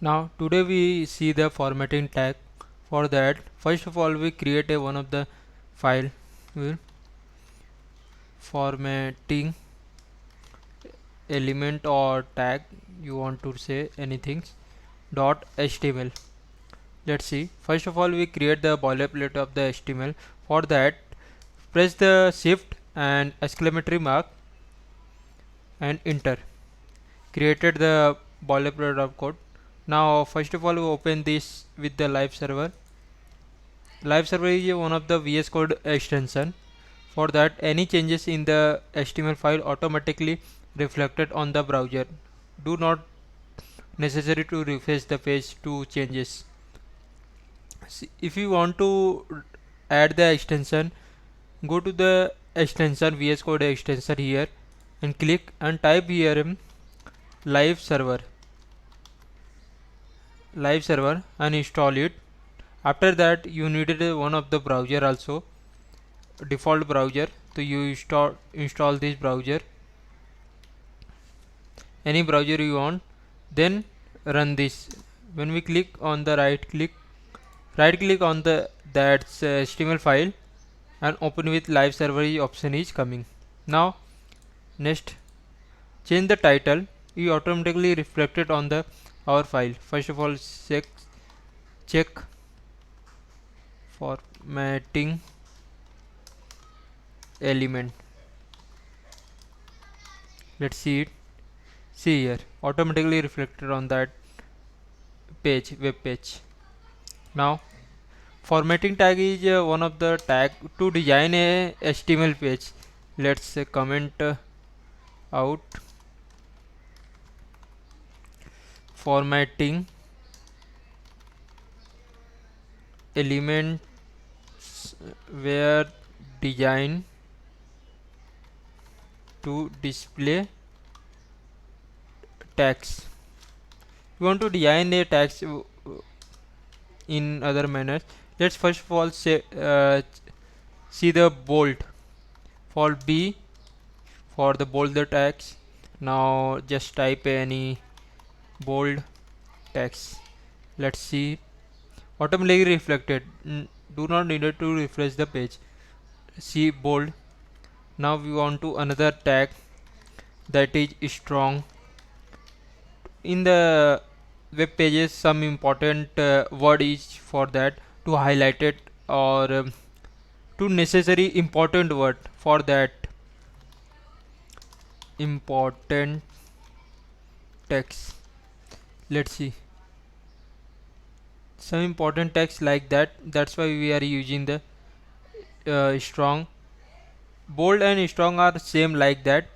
Now today we see the formatting tag. For that, first of all we create a one of the file with formatting element or tag, you want to say anything, dot html. Let's see. First of all we create the boilerplate of the html. For that, press the shift and exclamatory mark and enter. Created the boilerplate of code. Now first of all we open this with the live server. Live server is one of the VS Code extension. For that, any changes in the HTML file automatically reflected on the browser. Do not necessary to refresh the page to changes. If you want to add the extension, go to the extension VS Code extension here and click and type here live server and install it. After that, you needed one of the browser also, default browser, so you install this browser, any browser you want, then run this. When we click on the right click on the that HTML file and open with live server option is coming. Now next, change the title, you automatically reflected on the our file. First of all, check formatting element. Let's see it. See here, automatically reflected on that web page. Now formatting tag is one of the tag to design a HTML page. Let's comment out formatting elements were designed to display text. We want to design a text in other manners. Let's first of all say see the bold for B for the bolder text. Now just type any bold text. Let's see, automatically reflected. Do not need to refresh the page. See bold. Now we want to another tag that is strong. In the web pages, some important word is for that to highlight it, or to necessary important word for that important text. Let's see some important text like that. That's why we are using the strong. Bold and strong are same like that,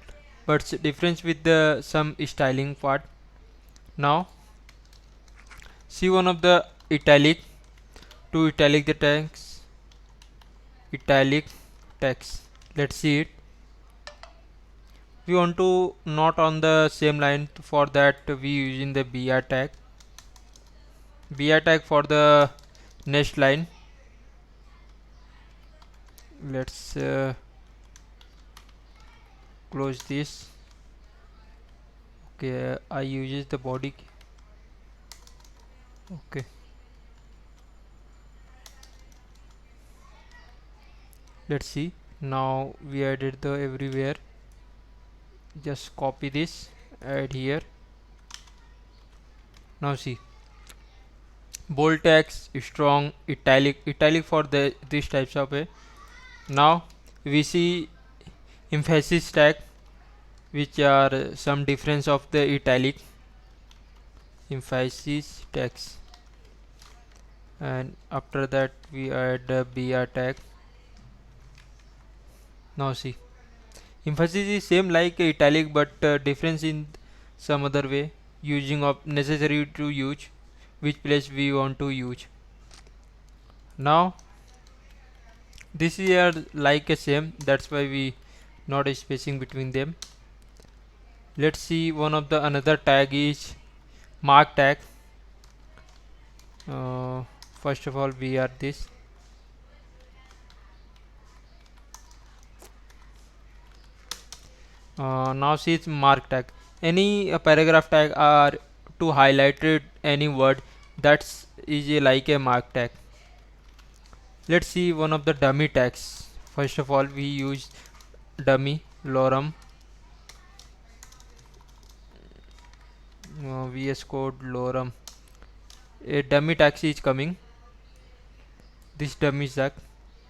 but difference with the some styling part. Now see one of the italic, to italic the text, italic text. Let's see it. We want to not on the same line. For that we using the br tag for the next line. Let's close this. Okay, I uses the body. Okay, let's see. Now we added the everywhere. Just copy this, add here. Now see, bold text, strong, italic for the these types of a. Now we see emphasis tag, which are some difference of the italic emphasis text, and after that we add the br tag. Now see, emphasis is same like italic, but difference in some other way, using of necessary to use which place we want to use. Now this is like a same, that's why we not a spacing between them. Let's see one of the another tag is mark tag. First of all we are this. Now see it's mark tag. Any paragraph tag are to highlight any word that's is like a mark tag. Let's see one of the dummy tags. First of all, we use dummy lorem VS Code lorem. A dummy tag is coming. This dummy tag,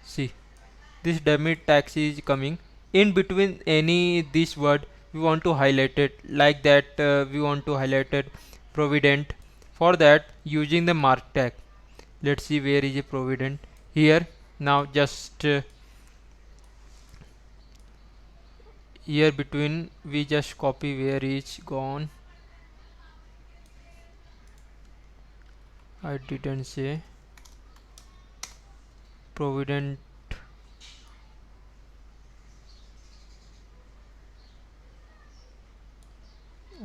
see, this dummy tag is coming. In between any this word we want to highlight it like that. We want to highlight it provident. For that, using the mark tag. Let's see where is a provident here. Now just here between we just copy where it's gone. I didn't say provident.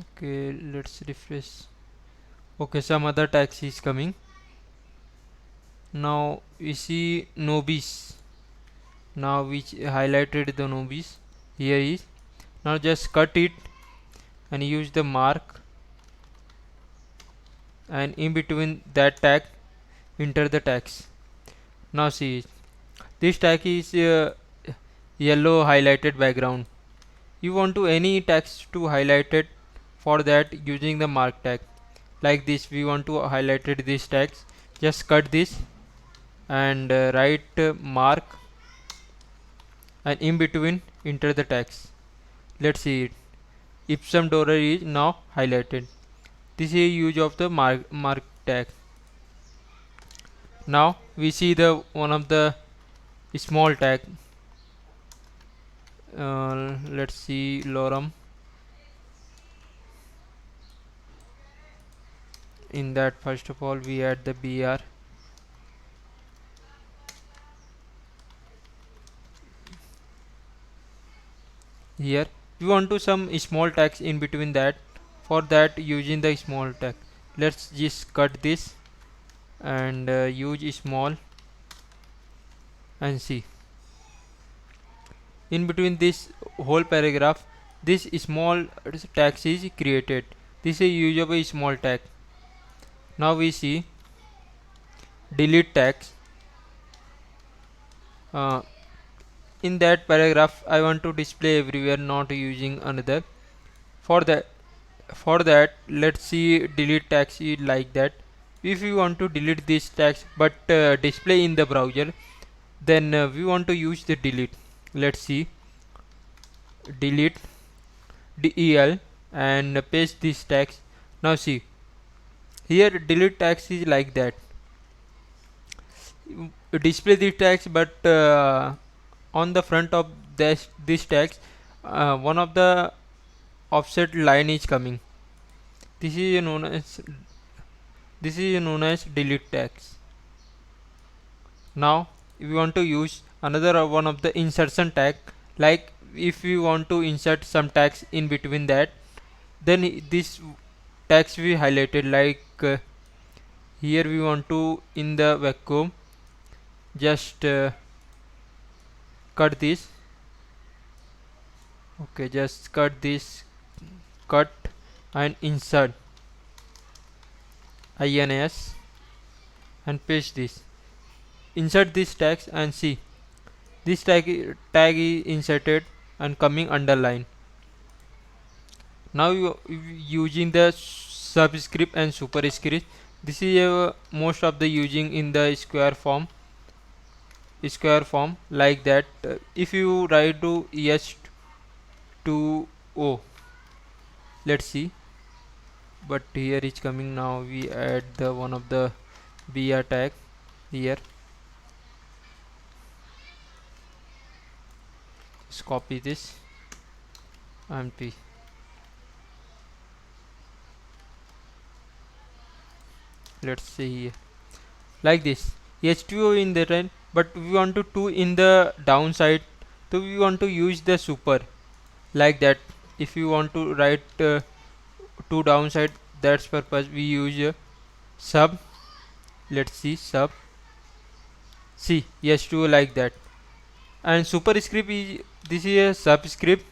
Okay, let's refresh. Okay, some other tags is coming. Now we see nobis. Now we highlighted the nobis. Here is. Now just cut it and use the mark, and in between that tag enter the tags. Now see, this tag is yellow highlighted background. You want to any text to highlight it. For that, using the mark tag like this, we want to highlight this text. Just cut this and write mark, and in between enter the text. Let's see it. Ipsum dollar is now highlighted. This is use of the mark tag. Now we see the one of the small tag. Let's see lorem. In that, first of all, we add the br. Here we want to some small tags in between that. For that, using the small tag, let's just cut this and use small, and see in between this whole paragraph this small tag is created. This is use of a small tag. Now we see delete tags. In that paragraph I want to display everywhere, not using another. For that let's see delete tags is like that. If you want to delete these tags but display in the browser, then we want to use the delete. Let's see delete del and paste these tags. Now see here delete tags is like that. Display these tags, but on the front of this tags one of the offset line is coming. This is known as delete tags. Now we want to use another one of the insertion tag. Like if we want to insert some tags in between that, then this tags we highlighted. Like here we want to in the vacuum just cut this. Okay, just cut this, cut and insert ins and paste this. Insert this tags and see this tag is inserted and coming underline. Now you using the subscript and superscript. This is most of the using in the square form like that. If you write to s2o, let's see, but here is coming. Now we add the one of the br tag here. Just copy this and p. Let's see here like this h2o in the right, but we want to 2 in the downside, so we want to use the super like that. If you want to write 2 downside, that's purpose we use sub. Let's see sub, see h2o like that. And superscript is, this is a subscript,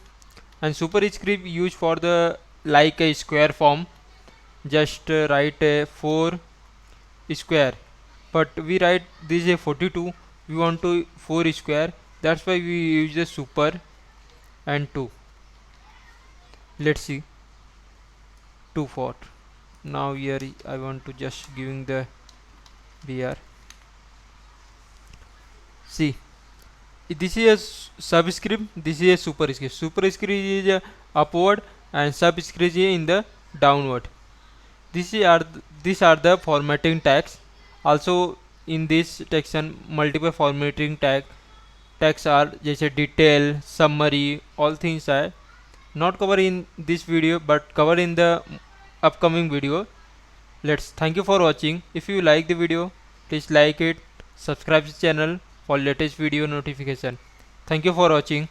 and superscript used for the like a square form. just write a 4 square, but we write this is a 42, we want to 4 square, that's why we use the super and 2. Let's see 2 4. Now here I want to just giving the br. See, this is a subscript, this is a superscript. Superscript is a upward and subscript is in the downward. These are the formatting tags. Also in this section multiple formatting tags are जैसे detail, summary, all things are not covered in this video but covered in the upcoming video. Thank you for watching. If you like the video, please like it, subscribe to the channel for latest video notification. Thank you for watching.